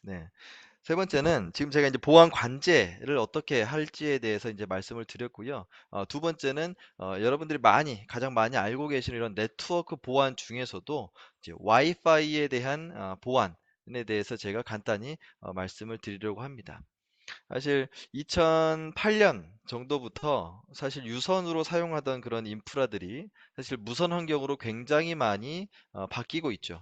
네. 세 번째는 지금 제가 이제 보안 관제를 어떻게 할지에 대해서 이제 말씀을 드렸고요. 두 번째는 여러분들이 가장 많이 알고 계시는 이런 네트워크 보안 중에서도 이제 와이파이에 대한 보안에 대해서 제가 간단히 말씀을 드리려고 합니다. 사실 2008년 정도부터 사실 유선으로 사용하던 그런 인프라들이 사실 무선 환경으로 굉장히 많이 바뀌고 있죠.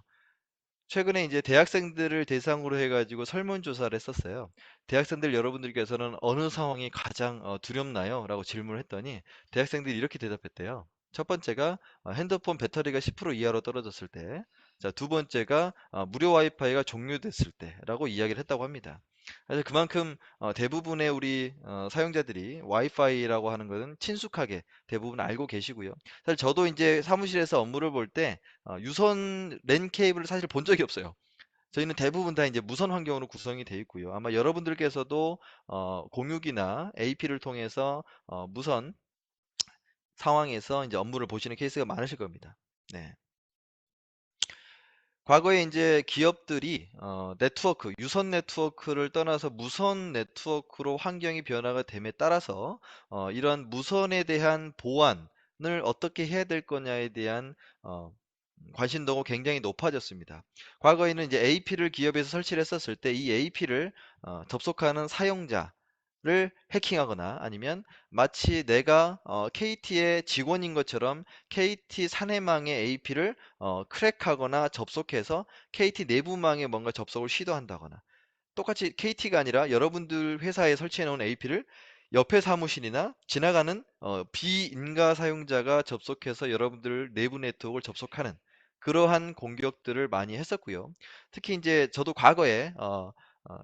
최근에 이제 대학생들을 대상으로 해가지고 설문조사를 했었어요. 대학생들 여러분들께서는 어느 상황이 가장 두렵나요? 라고 질문을 했더니 대학생들이 이렇게 대답했대요. 첫 번째가 핸드폰 배터리가 10% 이하로 떨어졌을 때, 자, 두 번째가 무료 와이파이가 종료됐을 때라고 이야기를 했다고 합니다. 사실 그만큼 대부분의 우리 사용자들이 와이파이라고 하는 것은 친숙하게 대부분 알고 계시고요. 사실 저도 이제 사무실에서 업무를 볼 때 유선 랜 케이블을 사실 본 적이 없어요. 저희는 대부분 다 이제 무선 환경으로 구성이 되어 있고요. 아마 여러분들께서도 공유기나 AP를 통해서 무선 상황에서 이제 업무를 보시는 케이스가 많으실 겁니다. 네. 과거에 이제 기업들이 유선 네트워크를 떠나서 무선 네트워크로 환경이 변화가 됨에 따라서 이러한 무선에 대한 보안을 어떻게 해야 될 거냐에 대한 어, 관심도가 굉장히 높아졌습니다. 과거에는 이제 AP를 기업에서 설치를 했었을 때 이 AP를 접속하는 사용자를 해킹하거나 아니면 마치 내가 KT의 직원인 것처럼 KT 사내망의 AP를 크랙하거나 접속해서 KT 내부망에 뭔가 접속을 시도한다거나 똑같이 KT가 아니라 여러분들 회사에 설치해 놓은 AP를 옆에 사무실이나 지나가는 비인가 사용자가 접속해서 여러분들 내부 네트워크를 접속하는 그러한 공격들을 많이 했었고요. 특히 이제 저도 과거에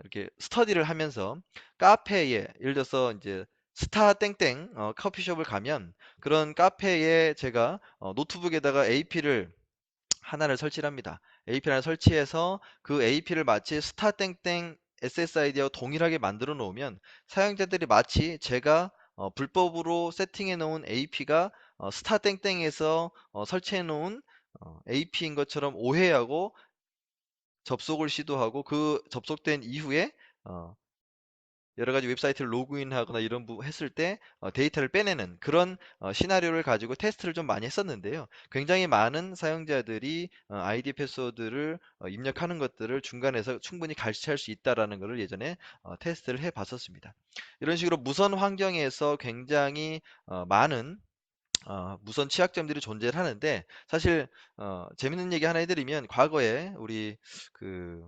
이렇게 스터디를 하면서 카페에 예를 들어서 이제 스타 땡땡 커피숍을 가면 그런 카페에 제가 노트북에다가 AP를 하나를 설치를 합니다. AP를 하나 설치해서 그 AP를 마치 스타 땡땡 SSID와 동일하게 만들어 놓으면 사용자들이 마치 제가 불법으로 세팅해 놓은 AP가 스타 땡땡에서 설치해 놓은 AP인 것처럼 오해하고 접속을 시도하고 그 접속된 이후에 어, 여러 가지 웹사이트를 로그인하거나 이런 했을 때 데이터를 빼내는 그런 시나리오를 가지고 테스트를 좀 많이 했었는데요. 굉장히 많은 사용자들이 아이디 패스워드를 입력하는 것들을 중간에서 충분히 갈취할 수 있다라는 것을 예전에 테스트를 해 봤었습니다. 이런 식으로 무선 환경에서 굉장히 많은 무선 취약점들이 존재를 하는데 사실 재밌는 얘기 하나 해드리면 과거에 우리 그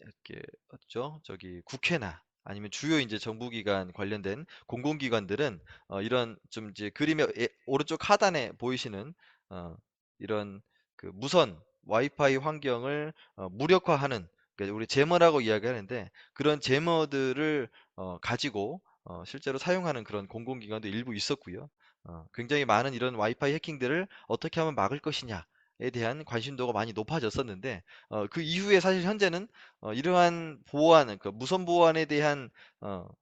이렇게 어죠? 저기 국회나 아니면 주요 이제 정부기관 관련된 공공기관들은 이런 좀 이제 그림의 오른쪽 하단에 보이시는 이런 그 무선 와이파이 환경을 무력화하는 그러니까 우리 제머라고 이야기하는데 그런 제머들을 가지고 실제로 사용하는 그런 공공기관도 일부 있었고요. 굉장히 많은 이런 와이파이 해킹들을 어떻게 하면 막을 것이냐에 대한 관심도가 많이 높아졌었는데 그 이후에 사실 현재는 이러한 보안, 그 무선 보안에 대한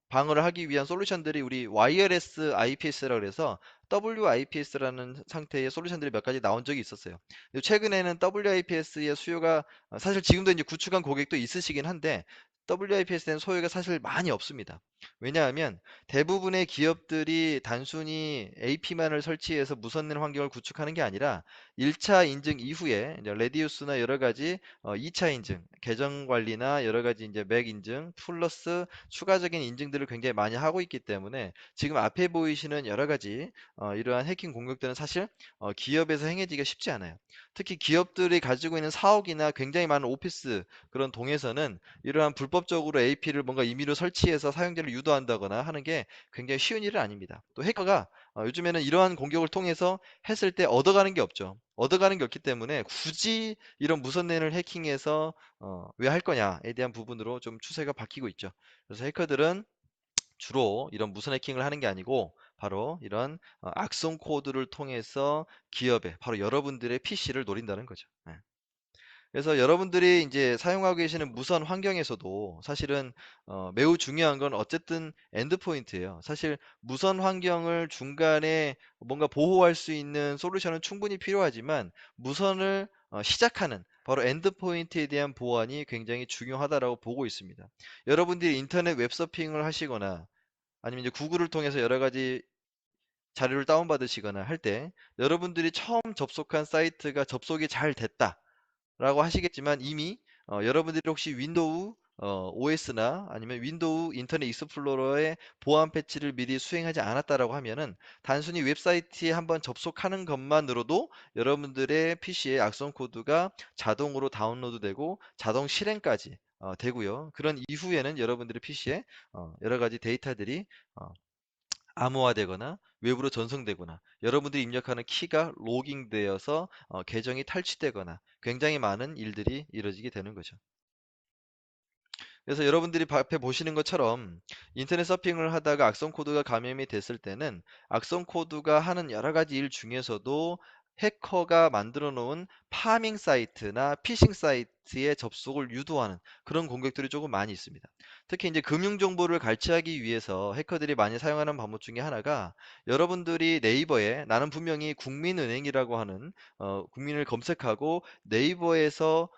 방어를 하기 위한 솔루션들이 우리 와이어레스 IPS라고 해서 WIPS라는 상태의 솔루션들이 몇 가지 나온 적이 있었어요. 근데 최근에는 WIPS의 수요가 사실 지금도 이제 구축한 고객도 있으시긴 한데 WIPS에는 소요가 사실 많이 없습니다. 왜냐하면 대부분의 기업들이 단순히 AP만을 설치해서 무선된 환경을 구축하는 게 아니라 1차 인증 이후에 이제 레디우스나 여러 가지 2차 인증, 계정 관리나 여러 가지 이제 맥 인증 플러스 추가적인 인증들을 굉장히 많이 하고 있기 때문에 지금 앞에 보이시는 여러 가지 이러한 해킹 공격들은 사실 기업에서 행해지기가 쉽지 않아요. 특히 기업들이 가지고 있는 사옥이나 굉장히 많은 오피스 그런 동에서는 이러한 불법적으로 AP를 뭔가 임의로 설치해서 사용자를 유도한다거나 하는 게 굉장히 쉬운 일은 아닙니다. 또 해커가 요즘에는 이러한 공격을 통해서 했을 때 얻어가는 게 없죠. 얻어가는 게 없기 때문에 굳이 이런 무선랜을 해킹해서 왜 할 거냐에 대한 부분으로 좀 추세가 바뀌고 있죠. 그래서 해커들은 주로 이런 무선 해킹을 하는 게 아니고 바로 이런 악성 코드를 통해서 기업에 바로 여러분들의 PC를 노린다는 거죠. 네. 그래서 여러분들이 이제 사용하고 계시는 무선 환경에서도 사실은 매우 중요한 건 어쨌든 엔드포인트예요. 사실 무선 환경을 중간에 뭔가 보호할 수 있는 솔루션은 충분히 필요하지만 무선을 시작하는 바로 엔드포인트에 대한 보안이 굉장히 중요하다라고 보고 있습니다. 여러분들이 인터넷 웹서핑을 하시거나 아니면 이제 구글을 통해서 여러 가지 자료를 다운받으시거나 할 때 여러분들이 처음 접속한 사이트가 접속이 잘 됐다 라고 하시겠지만 이미 여러분들이 혹시 윈도우 OS나 아니면 윈도우 인터넷 익스플로러의 보안 패치를 미리 수행하지 않았다라고 하면은 단순히 웹사이트에 한번 접속하는 것만으로도 여러분들의 PC에 악성 코드가 자동으로 다운로드되고 자동 실행까지 되고요. 그런 이후에는 여러분들의 PC에 여러 가지 데이터들이 어, 암호화되거나 외부로 전송되거나 여러분들이 입력하는 키가 로깅되어서 계정이 탈취되거나 굉장히 많은 일들이 이루어지게 되는 거죠. 그래서 여러분들이 앞에 보시는 것처럼 인터넷 서핑을 하다가 악성 코드가 감염이 됐을 때는 악성 코드가 하는 여러 가지 일 중에서도 해커가 만들어 놓은 파밍 사이트나 피싱 사이트에 접속을 유도하는 그런 공격들이 조금 많이 있습니다. 특히 이제 금융 정보를 갈취하기 위해서 해커들이 많이 사용하는 방법 중에 하나가 여러분들이 네이버에 나는 분명히 국민은행이라고 하는 국민을 검색하고 네이버에서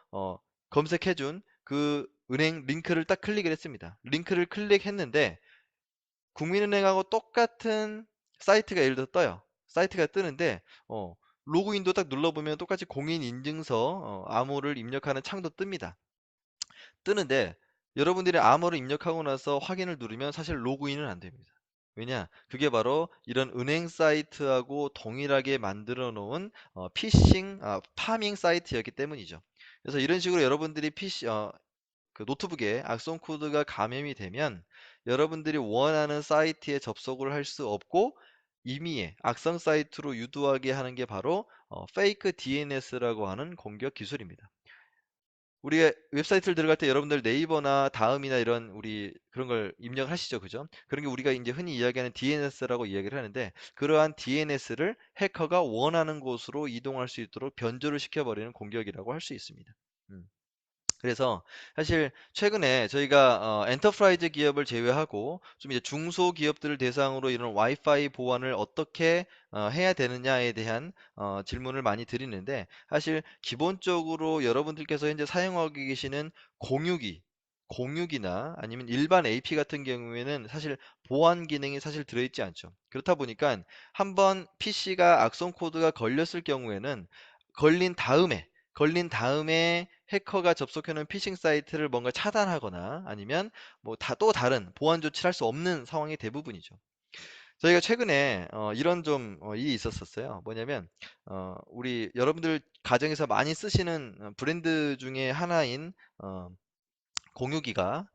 검색해준 그 은행 링크를 딱 클릭을 했습니다. 링크를 클릭했는데 국민은행하고 똑같은 사이트가 예를 들어 떠요. 사이트가 뜨는데 로그인도 딱 눌러보면 똑같이 공인인증서 암호를 입력하는 창도 뜹니다. 뜨는데 여러분들이 암호를 입력하고 나서 확인을 누르면 사실 로그인은 안 됩니다. 왜냐? 그게 바로 이런 은행 사이트하고 동일하게 만들어 놓은 파밍 사이트였기 때문이죠. 그래서 이런 식으로 여러분들이 그 노트북에 악성 코드가 감염이 되면 여러분들이 원하는 사이트에 접속을 할 수 없고 임의의 악성 사이트로 유도하게 하는 게 바로 페이크 DNS라고 하는 공격 기술입니다. 우리가 웹사이트를 들어갈 때 여러분들 네이버나 다음이나 이런 우리 그런 걸 입력하시죠, 그죠? 그런 게 우리가 이제 흔히 이야기하는 DNS라고 이야기를 하는데 그러한 DNS를 해커가 원하는 곳으로 이동할 수 있도록 변조를 시켜버리는 공격이라고 할 수 있습니다. 음. 그래서 사실 최근에 저희가 엔터프라이즈 기업을 제외하고 좀 이제 중소 기업들을 대상으로 이런 와이파이 보안을 어떻게 해야 되느냐에 대한 질문을 많이 드리는데 사실 기본적으로 여러분들께서 현재 사용하고 계시는 공유기 공유기나 아니면 일반 AP 같은 경우에는 사실 보안 기능이 사실 들어있지 않죠. 그렇다 보니까 한번 PC가 악성 코드가 걸렸을 경우에는 걸린 다음에 해커가 접속해놓은 피싱 사이트를 뭔가 차단하거나 아니면 뭐 또 다른 보안 조치를 할 수 없는 상황이 대부분이죠. 저희가 최근에 이런 좀 일이 있었었어요. 뭐냐면 우리 여러분들 가정에서 많이 쓰시는 브랜드 중에 하나인 공유기가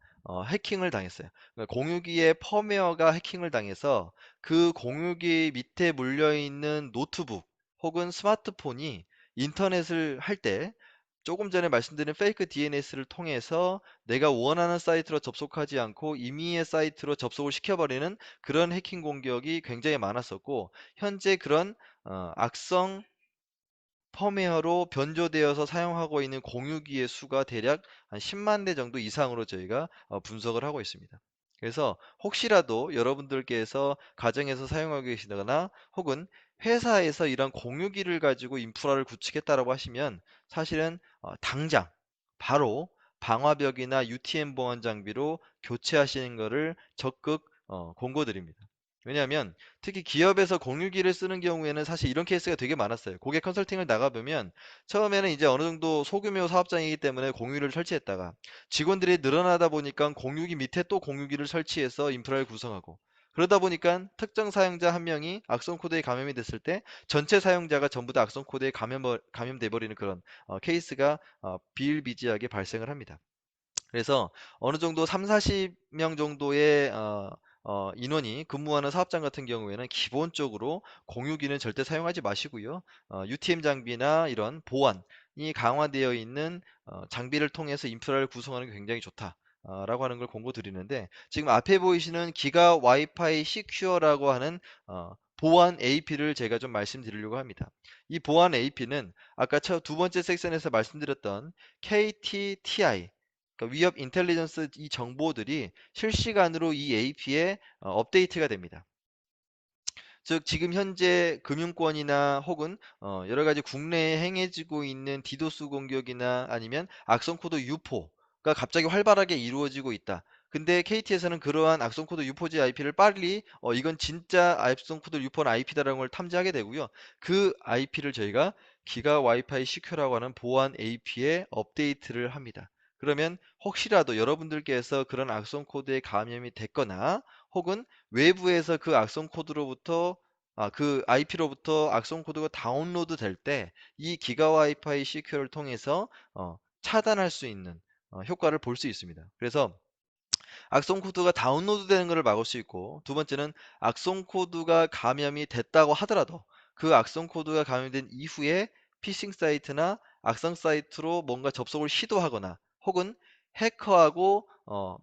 해킹을 당했어요. 그러니까 공유기의 펌웨어가 해킹을 당해서 그 공유기 밑에 물려있는 노트북 혹은 스마트폰이 인터넷을 할 때 조금 전에 말씀드린 페이크 DNS를 통해서 내가 원하는 사이트로 접속하지 않고 임의의 사이트로 접속을 시켜버리는 그런 해킹 공격이 굉장히 많았었고 현재 그런 악성 펌웨어로 변조되어서 사용하고 있는 공유기의 수가 대략 한 10만 대 정도 이상으로 저희가 분석을 하고 있습니다. 그래서 혹시라도 여러분들께서 가정에서 사용하고 계시거나 혹은 회사에서 이런 공유기를 가지고 인프라를 구축했다라고 하시면 사실은 당장 바로 방화벽이나 UTM 보안 장비로 교체하시는 것을 적극 권고드립니다. 왜냐하면 특히 기업에서 공유기를 쓰는 경우에는 사실 이런 케이스가 되게 많았어요. 고객 컨설팅을 나가보면 처음에는 이제 어느 정도 소규모 사업장이기 때문에 공유기를 설치했다가 직원들이 늘어나다 보니까 공유기 밑에 또 공유기를 설치해서 인프라를 구성하고 그러다 보니까 특정 사용자 한 명이 악성 코드에 감염이 됐을 때 전체 사용자가 전부 다 악성 코드에 감염돼 버리는 그런 케이스가 비일비재하게 발생을 합니다. 그래서 어느 정도 3, 40명 정도의 인원이 근무하는 사업장 같은 경우에는 기본적으로 공유기는 절대 사용하지 마시고요. UTM 장비나 이런 보안이 강화되어 있는 장비를 통해서 인프라를 구성하는 게 굉장히 좋다. 라고 하는 걸 권고 드리는데 지금 앞에 보이시는 기가 와이파이 시큐어라고 하는 보안 AP를 제가 좀 말씀드리려고 합니다. 이 보안 AP는 아까 두 번째 섹션에서 말씀드렸던 KTTI 그러니까 위협 인텔리전스 이 정보들이 실시간으로 이 AP에 업데이트가 됩니다. 즉 지금 현재 금융권이나 혹은 여러 가지 국내에 행해지고 있는 디도스 공격이나 아니면 악성 코드 유포가 갑자기 활발하게 이루어지고 있다. 근데 KT에서는 그러한 악성 코드 유포지 IP를 빨리 이건 진짜 악성 코드 유포는 IP다라는 걸 탐지하게 되고요. 그 IP를 저희가 기가 와이파이 시큐라고 하는 보안 AP에 업데이트를 합니다. 그러면 혹시라도 여러분들께서 그런 악성 코드에 감염이 됐거나 혹은 외부에서 그 악성 코드로부터 그 IP로부터 악성 코드가 다운로드 될 때 이 기가 와이파이 시큐어를 통해서 차단할 수 있는 효과를 볼 수 있습니다. 그래서 악성 코드가 다운로드 되는 것을 막을 수 있고, 두 번째는 악성 코드가 감염이 됐다고 하더라도 그 악성 코드가 감염된 이후에 피싱 사이트나 악성 사이트로 뭔가 접속을 시도하거나 혹은 해커하고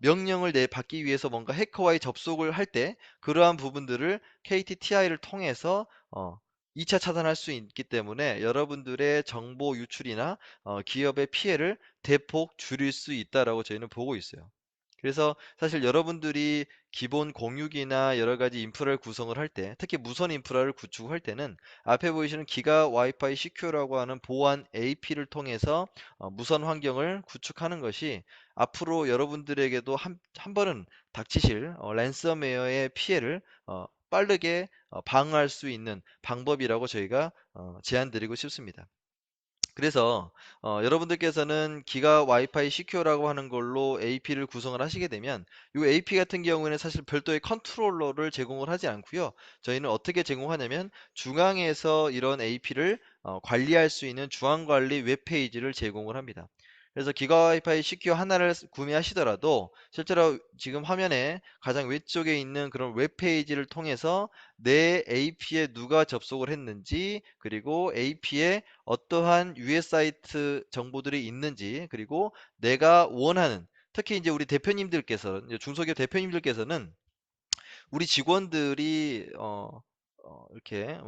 명령을 받기 위해서 뭔가 해커와의 접속을 할 때 그러한 부분들을 KTTI를 통해서 2차 차단할 수 있기 때문에 여러분들의 정보 유출이나 기업의 피해를 대폭 줄일 수 있다라고 저희는 보고 있어요. 그래서 사실 여러분들이 기본 공유기나 여러 가지 인프라를 구성을 할 때, 특히 무선 인프라를 구축할 때는 앞에 보이시는 기가 와이파이 시큐어라고 하는 보안 AP를 통해서 무선 환경을 구축하는 것이 앞으로 여러분들에게도 한 번은 닥치실 랜섬웨어의 피해를 빠르게 방어할 수 있는 방법이라고 저희가 제안 드리고 싶습니다. 그래서 여러분들께서는 기가 와이파이 시큐어라고 하는 걸로 AP를 구성을 하시게 되면 이 AP 같은 경우에는 사실 별도의 컨트롤러를 제공을 하지 않고요. 저희는 어떻게 제공하냐면 중앙에서 이런 AP를 관리할 수 있는 중앙관리 웹페이지를 제공을 합니다. 그래서 기가 와이파이 시큐어 하나를 구매하시더라도 실제로 지금 화면에 가장 왼쪽에 있는 그런 웹페이지를 통해서 내 AP에 누가 접속을 했는지, 그리고 AP에 어떠한 US 사이트 정보들이 있는지, 그리고 내가 원하는, 특히 이제 우리 대표님들께서, 이제 중소기업 대표님들께서는 우리 직원들이 이렇게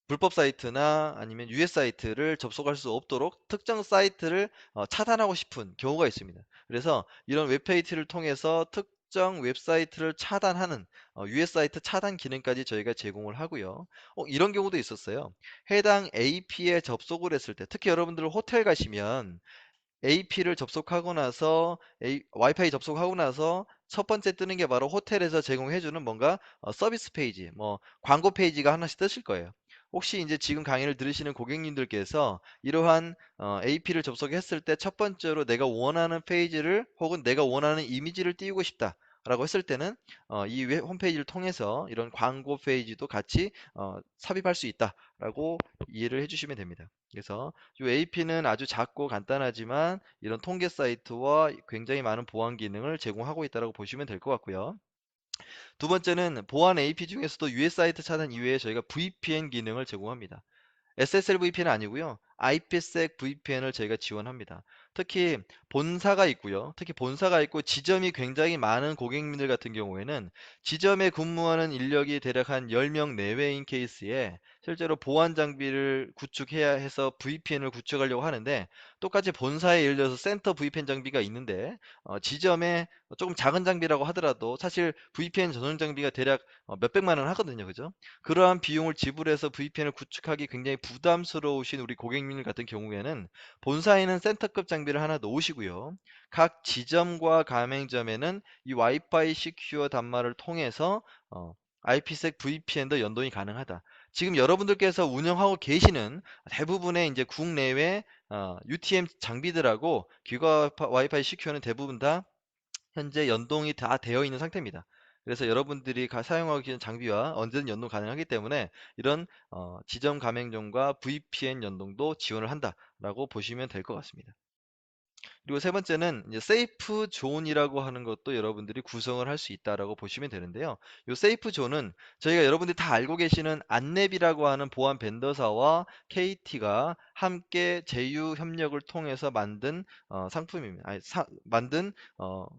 불법 사이트나 아니면 US 사이트를 접속할 수 없도록 특정 사이트를 차단하고 싶은 경우가 있습니다. 그래서 이런 웹페이지를 통해서 특정 웹사이트를 차단하는 US 사이트 차단 기능까지 저희가 제공을 하고요. 이런 경우도 있었어요. 해당 AP에 접속을 했을 때, 특히 여러분들 호텔 가시면 AP를 접속하고 나서 와이파이 접속하고 나서 첫 번째 뜨는 게 바로 호텔에서 제공해주는 뭔가 서비스 페이지, 뭐 광고 페이지가 하나씩 뜨실 거예요. 혹시 이제 지금 강의를 들으시는 고객님들께서 이러한 AP를 접속했을 때 첫 번째로 내가 원하는 페이지를 혹은 내가 원하는 이미지를 띄우고 싶다 라고 했을 때는 이 홈페이지를 통해서 이런 광고 페이지도 같이 삽입할 수 있다라고 이해를 해주시면 됩니다. 그래서 이 AP는 아주 작고 간단하지만 이런 통계 사이트와 굉장히 많은 보안 기능을 제공하고 있다고 보시면 될 것 같고요. 두 번째는 보안 AP 중에서도 US 사이트 차단 이외에 저희가 VPN 기능을 제공합니다. SSL VPN은 아니고요. IPsec VPN을 저희가 지원합니다. 특히 본사가 있고요. 특히 본사가 있고 지점이 굉장히 많은 고객님들 같은 경우에는 지점에 근무하는 인력이 대략 한 10명 내외인 케이스에 실제로 보안 장비를 구축해야 해서 VPN을 구축하려고 하는데, 똑같이 본사에 예를 들어서 센터 VPN 장비가 있는데 지점에 조금 작은 장비라고 하더라도 사실 VPN 전용 장비가 대략 몇백만 원 하거든요. 그죠? 그러한 비용을 지불해서 VPN을 구축하기 굉장히 부담스러우신 우리 고객님 같은 경우에는 본사에는 센터급 장비를 하나 놓으시고요. 각 지점과 가맹점에는 이 와이파이 시큐어 단말을 통해서 IPsec VPN도 연동이 가능하다. 지금 여러분들께서 운영하고 계시는 대부분의 이제 국내외 UTM 장비들하고 기가 와이파이 시큐어는 대부분 다 현재 연동이 다 되어 있는 상태입니다. 그래서 여러분들이 사용하고 계신 장비와 언제든 연동 가능하기 때문에 이런 지점 가맹점과 VPN 연동도 지원을 한다라고 보시면 될 것 같습니다. 그리고 세 번째는 이제 세이프 존이라고 하는 것도 여러분들이 구성을 할 수 있다라고 보시면 되는데요. 이 세이프 존은 저희가 여러분들이 다 알고 계시는 안랩이라고 하는 보안 벤더사와 KT가 함께 제휴 협력을 통해서 만든 상품입니다. 만든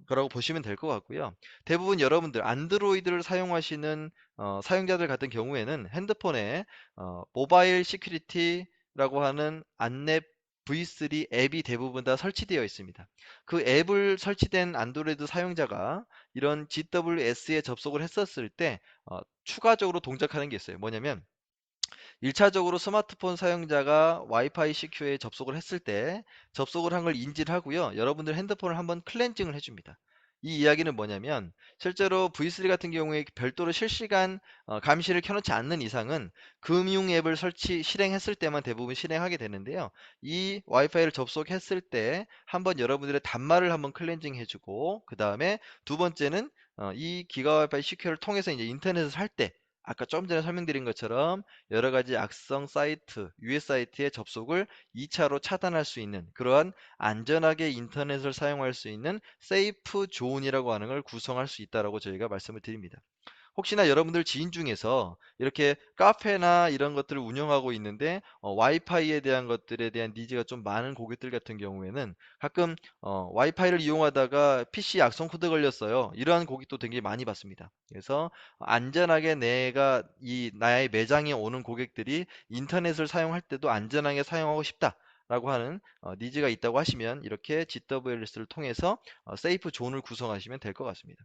거라고 보시면 될 것 같고요. 대부분 여러분들 안드로이드를 사용하시는 사용자들 같은 경우에는 핸드폰에 모바일 시큐리티라고 하는 안랩 V3 앱이 대부분 다 설치되어 있습니다. 그 앱을 설치된 안드로이드 사용자가 이런 GWS에 접속을 했었을 때 추가적으로 동작하는 게 있어요. 뭐냐면 1차적으로 스마트폰 사용자가 와이파이 CQ에 접속을 했을 때 접속을 한 걸 인지를 하고요. 여러분들 핸드폰을 한번 클렌징을 해줍니다. 이 이야기는 뭐냐면 실제로 V3 같은 경우에 별도로 실시간 감시를 켜놓지 않는 이상은 금융 앱을 실행했을 때만 대부분 실행하게 되는데요. 이 와이파이를 접속했을 때 한번 여러분들의 단말을 한번 클렌징 해주고 그 다음에 두 번째는 이 기가 와이파이 CQ를 통해서 이제 인터넷을 살 때 아까 좀 전에 설명드린 것처럼 여러 가지 악성 사이트, 유해 사이트의 접속을 2차로 차단할 수 있는 그러한 안전하게 인터넷을 사용할 수 있는 세이프 존이라고 하는 걸 구성할 수 있다라고 저희가 말씀을 드립니다. 혹시나 여러분들 지인 중에서 이렇게 카페나 이런 것들을 운영하고 있는데 와이파이에 대한 것들에 대한 니즈가 좀 많은 고객들 같은 경우에는 가끔 와이파이를 이용하다가 PC 악성 코드 걸렸어요. 이러한 고객도 되게 많이 받습니다. 그래서 안전하게 내가 나의 매장에 오는 고객들이 인터넷을 사용할 때도 안전하게 사용하고 싶다. 라고 하는 니즈가 있다고 하시면 이렇게 GWS를 통해서 세이프 존을 구성하시면 될 것 같습니다.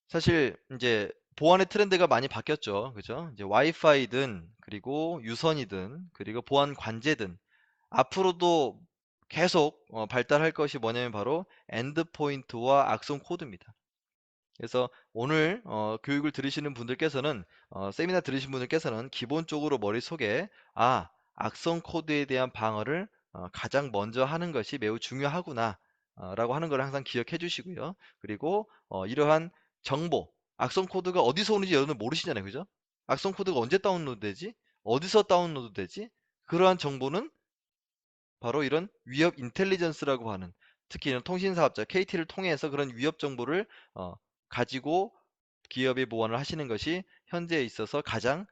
사실 이제 보안의 트렌드가 많이 바뀌었죠. 그죠? 이제 와이파이든 그리고 유선이든 그리고 보안 관제든 앞으로도 계속 발달할 것이 뭐냐면 바로 엔드포인트와 악성 코드입니다. 그래서 오늘 교육을 들으시는 분들께서는 세미나 들으신 분들께서는 기본적으로 머릿속에 악성 코드에 대한 방어를 가장 먼저 하는 것이 매우 중요하구나 라고 하는 걸 항상 기억해 주시고요. 그리고 이러한 정보, 악성 코드가 어디서 오는지 여러분 모르시잖아요. 그죠? 악성 코드가 언제 다운로드 되지? 어디서 다운로드 되지? 그러한 정보는 바로 이런 위협 인텔리전스라고 하는 특히 이런 통신사업자 KT를 통해서 그런 위협 정보를 가지고 기업의 보안을 하시는 것이 현재에 있어서 가장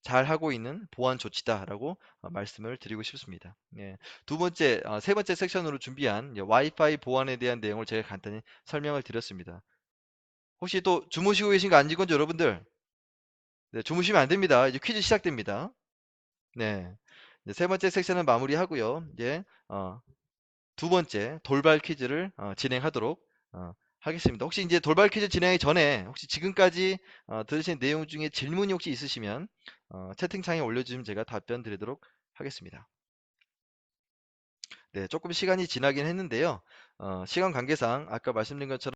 잘 하고 있는 보안 조치다라고 말씀을 드리고 싶습니다. 예. 세 번째 섹션으로 준비한 와이파이 보안에 대한 내용을 제가 간단히 설명을 드렸습니다. 혹시 또 주무시고 계신 거 아니건 여러분들? 네, 주무시면 안 됩니다. 이제 퀴즈 시작됩니다. 네. 이제 세 번째 섹션은 마무리하고요. 이제 두 번째 돌발 퀴즈를 진행하도록 하겠습니다. 혹시 이제 돌발 퀴즈 진행하기 전에 혹시 지금까지 들으신 내용 중에 질문이 혹시 있으시면 채팅창에 올려주시면 제가 답변 드리도록 하겠습니다. 네, 조금 시간이 지나긴 했는데요. 시간 관계상 아까 말씀드린 것처럼